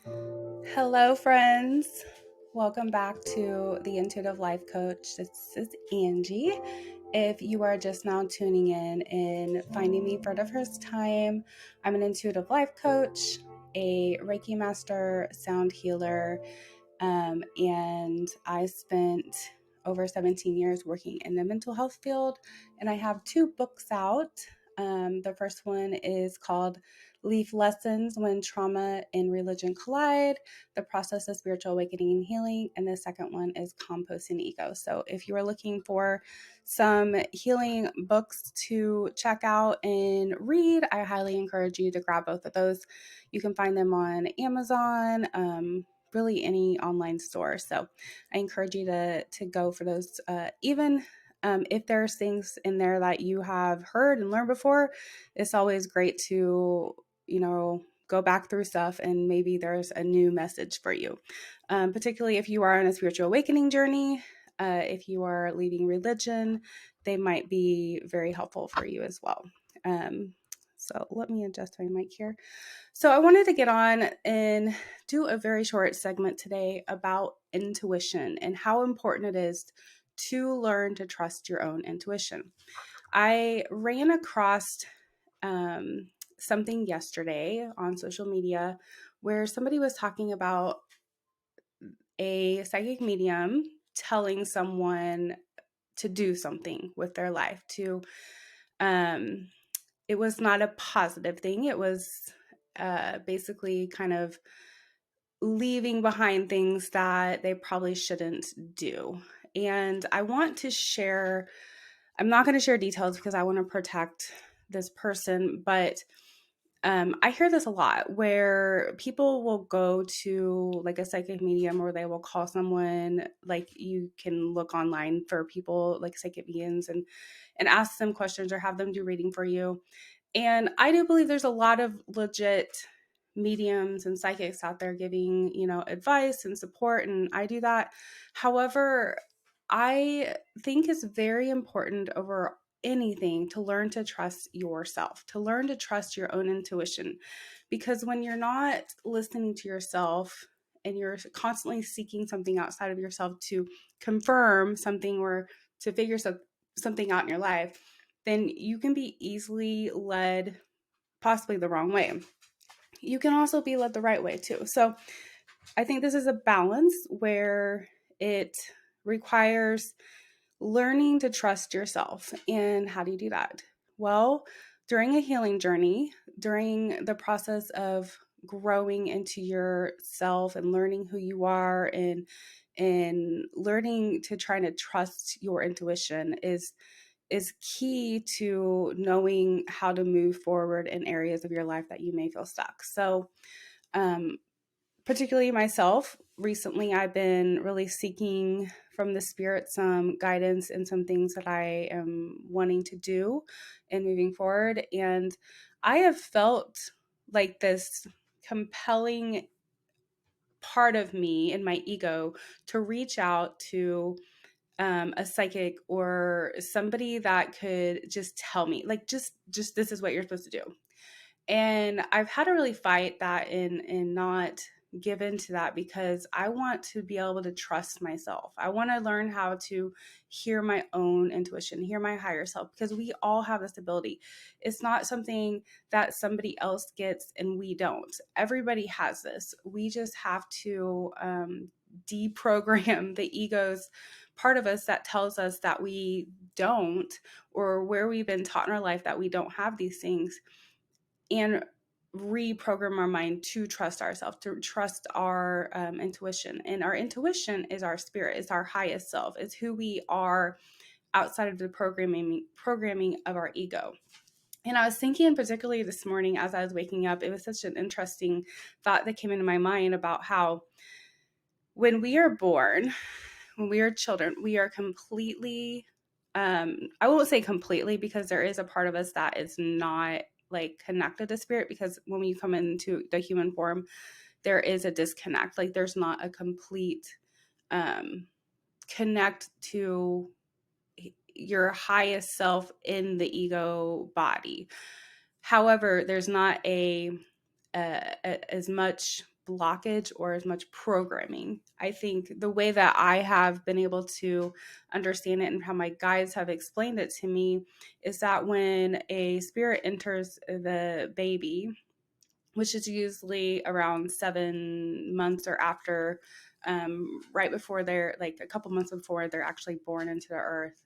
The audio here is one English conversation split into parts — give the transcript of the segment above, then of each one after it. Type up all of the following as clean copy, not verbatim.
Hello, friends. Welcome back to the Intuitive Life Coach. This is Angie. If you are just now tuning in and finding me for the first time, I'm an intuitive life coach, a Reiki master, sound healer, and I spent over 17 years working in the mental health field, and I have two books out. The first one is called Leaf Lessons When Trauma and Religion Collide, The Process of Spiritual Awakening and Healing. And the second one is Composting Ego. So if you are looking for some healing books to check out and read, I highly encourage you to grab both of those. You can find them on Amazon, really any online store. So I encourage you to go for those. Even if there's things in there that you have heard and learned before, it's always great to, go back through stuff and maybe there's a new message for you. Particularly if you are on a spiritual awakening journey, if you are leaving religion, they might be very helpful for you as well. So let me adjust my mic here. So I wanted to get on and do a very short segment today about intuition and how important it is to learn to trust your own intuition. I ran across something yesterday on social media where somebody was talking about a psychic medium telling someone to do something with their life, to it was not a positive thing. It was basically kind of leaving behind things that they probably shouldn't do. And I want to share, I'm not going to share details because I want to protect this person, but I hear this a lot where people will go to like a psychic medium or they will call someone, like you can look online for people like psychic mediums and ask them questions or have them do reading for you. And I do believe there's a lot of legit mediums and psychics out there giving, advice and support, and I do that. However, I think it's very important over anything to learn to trust yourself, to learn to trust your own intuition. Because when you're not listening to yourself and you're constantly seeking something outside of yourself to confirm something or to figure something out in your life, then you can be easily led possibly the wrong way. You can also be led the right way too. So I think this is a balance where it requires learning to trust yourself. And how do you do that? Well, during a healing journey, during the process of growing into yourself and learning who you are and learning to try to trust your intuition is key to knowing how to move forward in areas of your life that you may feel stuck. So, particularly myself, recently I've been really seeking from the spirit some guidance and some things that I am wanting to do and moving forward. And I have felt like this compelling part of me and my ego to reach out to a psychic or somebody that could just tell me, like, just this is what you're supposed to do. And I've had to really fight that and not give in to that because I want to be able to trust myself. I want to learn how to hear my own intuition, hear my higher self, because we all have this ability. It's not something that somebody else gets and we don't. Everybody has this. We just have to deprogram the ego's part of us that tells us that we don't, or where we've been taught in our life that we don't have these things, and reprogram our mind to trust ourselves, to trust our intuition. And our intuition is our spirit, it's our highest self, it's who we are outside of the programming of our ego. And I was thinking, particularly this morning as I was waking up, it was such an interesting thought that came into my mind about how when we are born, when we are children, we are completely, I won't say completely because there is a part of us that is not like connected to spirit, because when you come into the human form, there is a disconnect. Like there's not a complete connect to your highest self in the ego body. However, there's not as much blockage or as much programming. I think the way that I have been able to understand it and how my guides have explained it to me is that when a spirit enters the baby, which is usually around 7 months or after, right before they're like a couple months before they're actually born into the earth.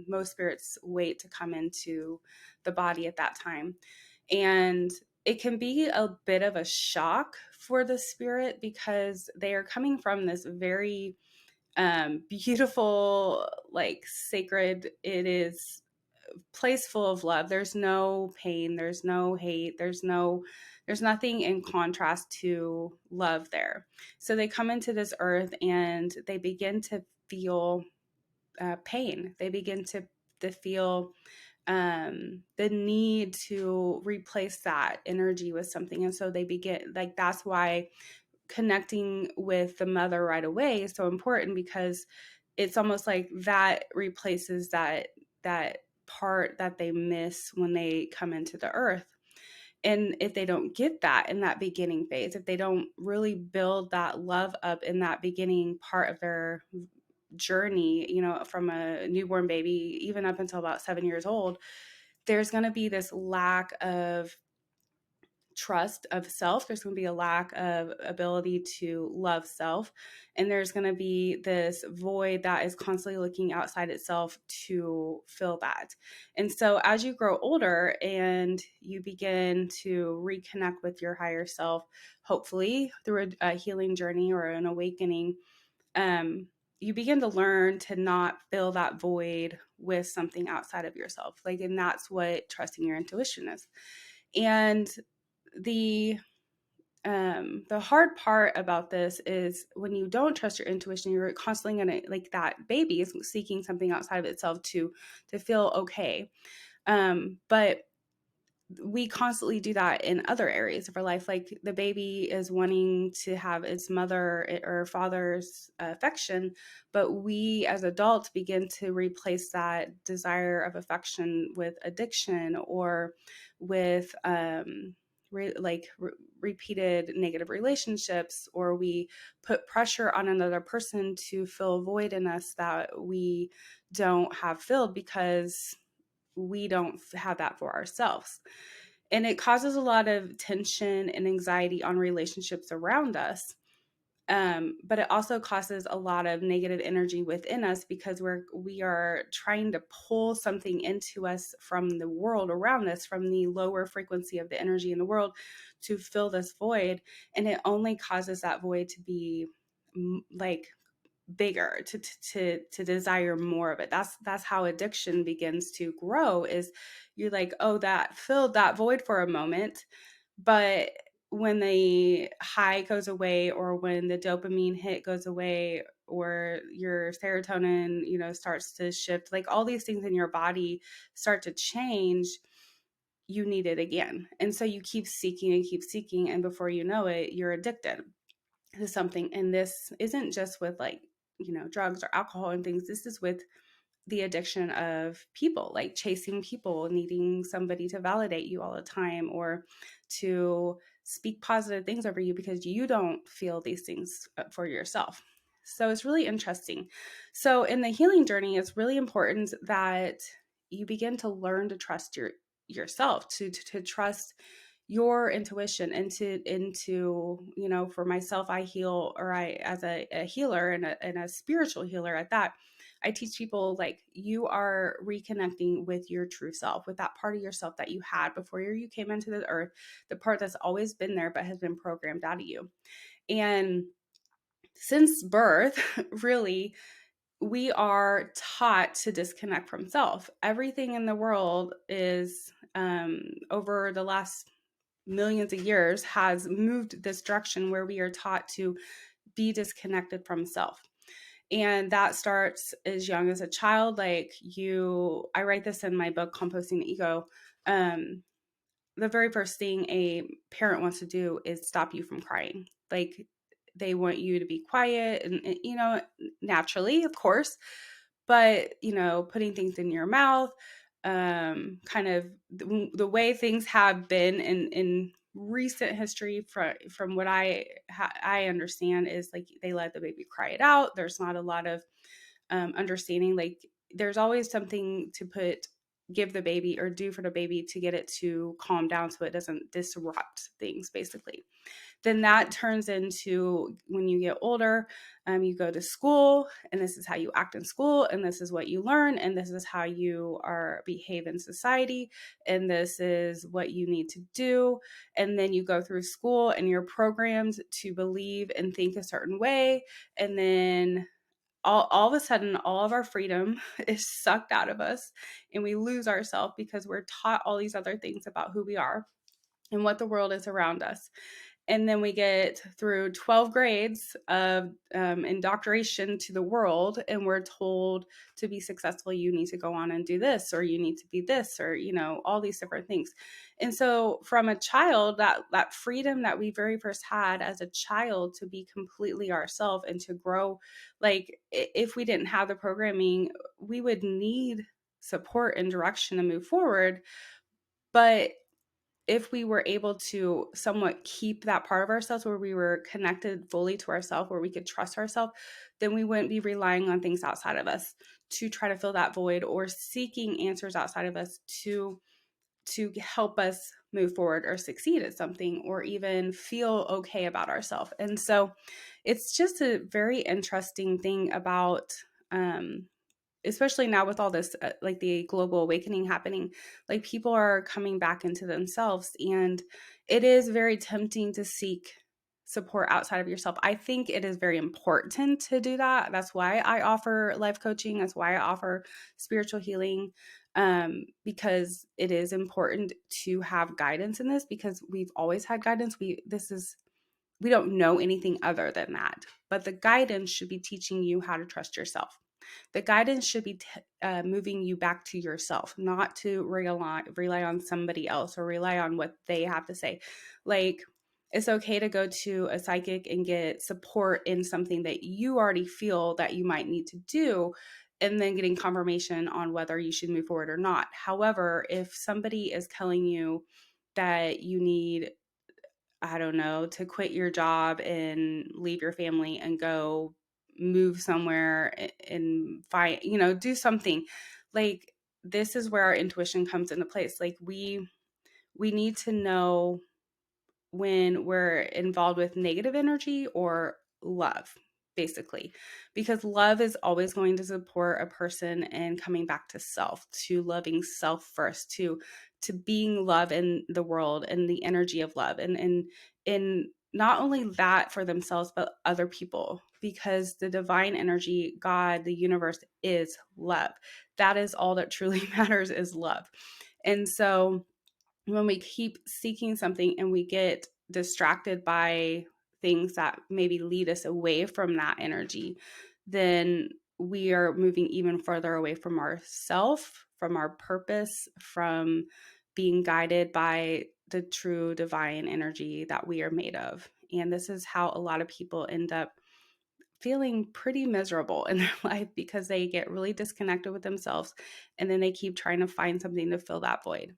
Most spirits wait to come into the body at that time. And it can be a bit of a shock for the spirit because they are coming from this very beautiful, like sacred, it is place full of love. There's no pain, there's no hate, there's nothing in contrast to love there. So they come into this earth and they begin to feel pain. They begin to feel the need to replace that energy with something. And so they begin, like, that's why connecting with the mother right away is so important, because it's almost like that replaces that part that they miss when they come into the earth. And if they don't get that in that beginning phase, if they don't really build that love up in that beginning part of their journey, from a newborn baby even up until about 7 years old, there's going to be this lack of trust of self. There's going to be a lack of ability to love self. And there's going to be this void that is constantly looking outside itself to fill that. And so as you grow older and you begin to reconnect with your higher self, hopefully through a healing journey or an awakening, you begin to learn to not fill that void with something outside of yourself. Like, and that's what trusting your intuition is. And the the hard part about this is when you don't trust your intuition, you're constantly gonna, like, that baby is seeking something outside of itself to feel okay. But we constantly do that in other areas of our life. Like, the baby is wanting to have its mother or father's affection, but we as adults begin to replace that desire of affection with addiction or with repeated negative relationships, or we put pressure on another person to fill a void in us that we don't have filled because we don't have that for ourselves. And it causes a lot of tension and anxiety on relationships around us. But it also causes a lot of negative energy within us because we are trying to pull something into us from the world around us, from the lower frequency of the energy in the world, to fill this void. And it only causes that void to be like bigger, to desire more of it. That's how addiction begins to grow. Is you're like, oh, that filled that void for a moment, but when the high goes away, or when the dopamine hit goes away, or your serotonin starts to shift, like all these things in your body start to change, you need it again. And so you keep seeking and keep seeking, and before you know it, you're addicted to something. And this isn't just with, like, drugs or alcohol and things. This is with the addiction of people, like chasing people, needing somebody to validate you all the time, or to speak positive things over you because you don't feel these things for yourself. So it's really interesting. So in the healing journey, it's really important that you begin to learn to trust yourself, to trust your intuition, into for myself, I heal, or I, as a healer and a spiritual healer at that, I teach people, like, you are reconnecting with your true self, with that part of yourself that you had before you came into the earth, the part that's always been there but has been programmed out of you. And since birth, really, we are taught to disconnect from self. Everything in the world is, over the last millions of years, has moved this direction where we are taught to be disconnected from self. And that starts as young as a child. Like, I write this in my book, Composting the Ego. The very first thing a parent wants to do is stop you from crying. Like, they want you to be quiet and naturally, of course, but, putting things in your mouth, kind of the way things have been in recent history from what I understand is like they let the baby cry it out. There's not a lot of understanding. Like there's always something to give the baby or do for the baby to get it to calm down so it doesn't disrupt things, basically. Then that turns into when you get older, you go to school, and this is how you act in school, and this is what you learn, and this is how you behave in society, and this is what you need to do. And then you go through school and you're programmed to believe and think a certain way, and then all of a sudden all of our freedom is sucked out of us, and we lose ourselves because we're taught all these other things about who we are and what the world is around us. And then we get through 12 grades of indoctrination to the world, and we're told to be successful, you need to go on and do this, or you need to be this, or, all these different things. And so from a child, that freedom that we very first had as a child to be completely ourselves and to grow, like if we didn't have the programming, we would need support and direction to move forward. But if we were able to somewhat keep that part of ourselves where we were connected fully to ourselves, where we could trust ourselves, then we wouldn't be relying on things outside of us to try to fill that void, or seeking answers outside of us to help us move forward or succeed at something, or even feel okay about ourselves. And so it's just a very interesting thing about especially now with all this, like the global awakening happening, like people are coming back into themselves, and it is very tempting to seek support outside of yourself. I think it is very important to do that. That's why I offer life coaching. That's why I offer spiritual healing, because it is important to have guidance in this, because we've always had guidance. We don't know anything other than that, but the guidance should be teaching you how to trust yourself. The guidance should be moving you back to yourself, not to rely on somebody else or rely on what they have to say. Like, it's okay to go to a psychic and get support in something that you already feel that you might need to do, and then getting confirmation on whether you should move forward or not. However, if somebody is telling you that you need, I don't know, to quit your job and leave your family and go move somewhere and find, do something, like, this is where our intuition comes into place. Like we need to know when we're involved with negative energy or love, basically, because love is always going to support a person and coming back to self, to loving self first, to being love in the world and the energy of love, and not only that for themselves but other people, because the divine energy, God, the universe, is love. That is all that truly matters, is love. And so when we keep seeking something and we get distracted by things that maybe lead us away from that energy, then we are moving even further away from ourself, from our purpose, from being guided by the true divine energy that we are made of. And this is how a lot of people end up feeling pretty miserable in their life, because they get really disconnected with themselves, and then they keep trying to find something to fill that void.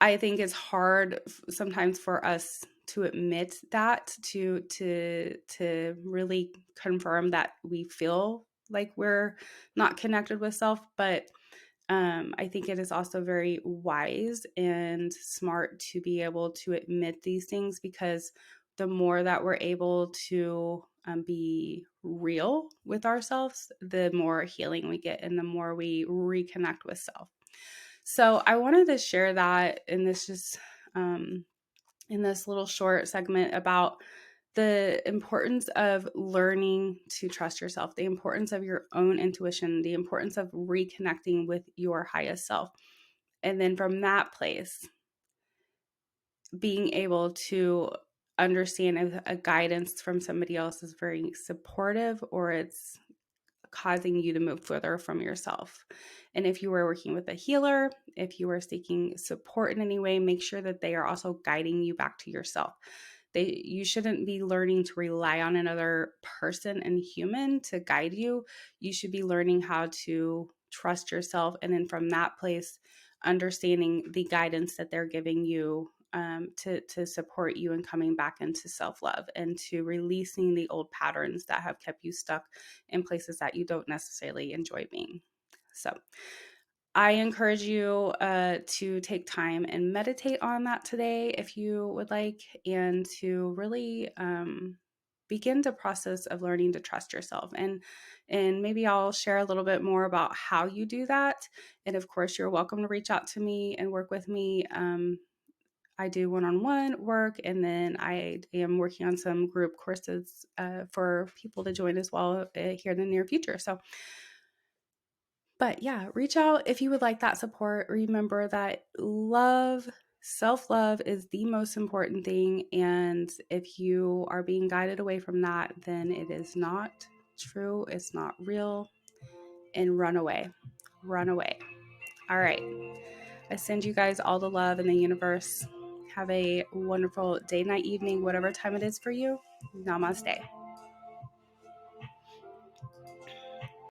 I think it's hard sometimes for us to admit that, to really confirm that we feel like we're not connected with self. But I think it is also very wise and smart to be able to admit these things, because the more that we're able to be real with ourselves, the more healing we get and the more we reconnect with self. So I wanted to share that in this in this little short segment about the importance of learning to trust yourself, the importance of your own intuition, the importance of reconnecting with your highest self. And then from that place, being able to understand if a guidance from somebody else is very supportive or it's causing you to move further from yourself. And if you are working with a healer, if you are seeking support in any way, make sure that they are also guiding you back to yourself. You shouldn't be learning to rely on another person and human to guide you. You should be learning how to trust yourself, and then from that place, understanding the guidance that they're giving you to support you in coming back into self-love and to releasing the old patterns that have kept you stuck in places that you don't necessarily enjoy being. So I encourage you to take time and meditate on that today if you would like, and to really begin the process of learning to trust yourself. And maybe I'll share a little bit more about how you do that. And of course, you're welcome to reach out to me and work with me. I do one-on-one work, and then I am working on some group courses for people to join as well here in the near future. But yeah, reach out if you would like that support. Remember that self-love is the most important thing. And if you are being guided away from that, then it is not true. It's not real. And run away. Run away. All right. I send you guys all the love in the universe. Have a wonderful day, night, evening, whatever time it is for you. Namaste.